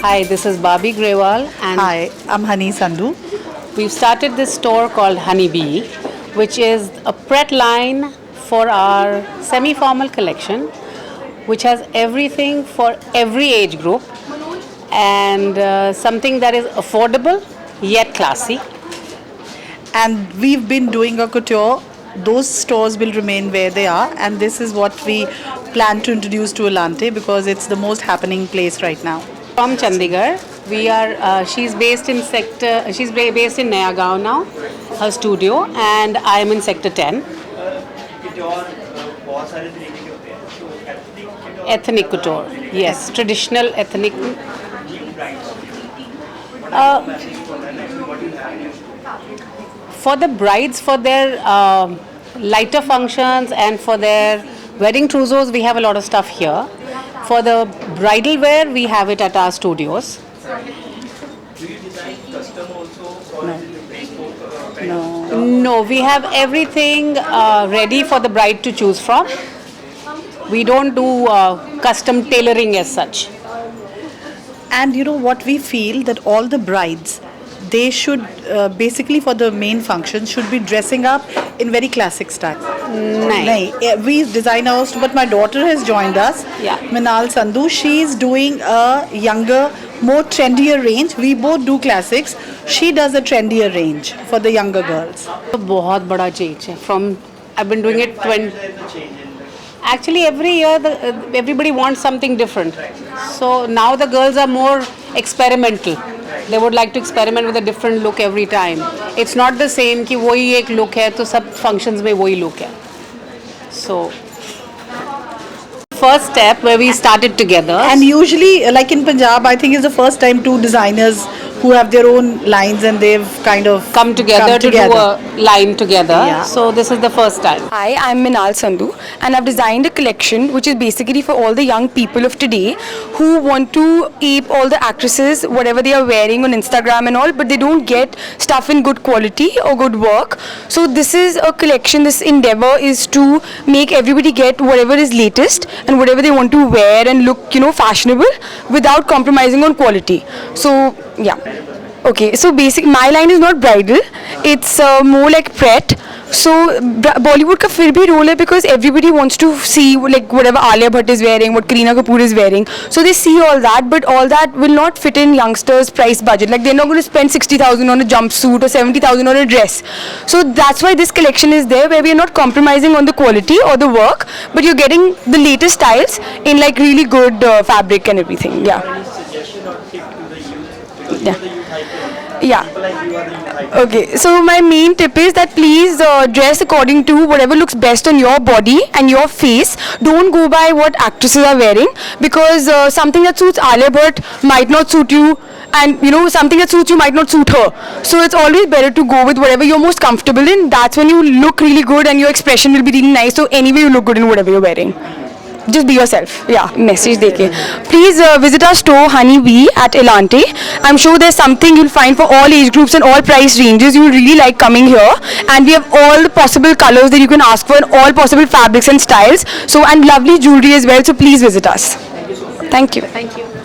Hi, this is Bobby Grewal, and Hi, I'm Hani Sandhu. we've started this store called Honeybee, which is a pret line for our semi-formal collection, which has everything for every age group and something that is affordable yet classy. And we've been doing a couture. Those stores will remain where they are, and this is what we plan to introduce to Elante because it's the most happening place right now. From Chandigarh, we are. She's based in sector. She's based in Nayagaon now, her studio, and I am in sector 10. Ethnic couture, yes, traditional ethnic. For the brides, for their lighter functions and for their wedding trousseaux, we have a lot of stuff here. For the bridal wear, we have it at our studios. No, we have everything ready for the bride to choose from. We don't do custom tailoring as such. And you know what we feel that all the brides, they should basically for the main function should be dressing up in very classic style. Nahin. We design ours, but my daughter has joined us. Yeah. Minal Sandhu. She is doing a younger, more trendier range. We both do classics. She does a trendier range for the younger girls. बहुत बड़ा change है. From I've been doing it 20. Actually, every year everybody wants something different. So now the girls are more experimental. They would like to experiment with a different look every time. It's not the same कि वही एक look है तो सब functions में वही look है. So first step where we started together. And usually, like in Punjab, I think it's the first time two designers who have their own lines and they've kind of come together to do a line together. Yeah. So this is the first time. Hi, I'm Minal Sandhu, and I've designed a collection which is basically for all the young people of today who want to ape all the actresses, whatever they are wearing on Instagram and all, but they don't get stuff in good quality or good work. So this is a collection, this endeavor is to make everybody get whatever is latest and whatever they want to wear and look, fashionable without compromising on quality. So, yeah. Okay, so my line is not bridal, it's more like pret. So Bollywood का फिर भी role है because everybody wants to see like whatever Alia Bhatt is wearing, what Kareena Kapoor is wearing. So they see all that, but all that will not fit in youngsters' price budget. Like they're not going to spend 60,000 on a jumpsuit or 70,000 on a dress. So that's why this collection is there, where we are not compromising on the quality or the work, but you're getting the latest styles in like really good fabric and everything. Yeah. Yeah. Okay, so my main tip is that please dress according to whatever looks best on your body and your face. Don't go by what actresses are wearing, because something that suits Alia Bhatt might not suit you, and something that suits you might not suit her. So it's always better to go with whatever you're most comfortable in. That's when you look really good and your expression will be really nice. So anyway, you look good in whatever you're wearing. Just be yourself. Yeah, message deke. Please visit our store Honeybee at Elante. I'm sure there's something you'll find for all age groups and all price ranges. You'll really like coming here, and we have all the possible colors that you can ask for and all possible fabrics and styles. So, and lovely jewelry as well. So please visit us. Thank you. Thank you.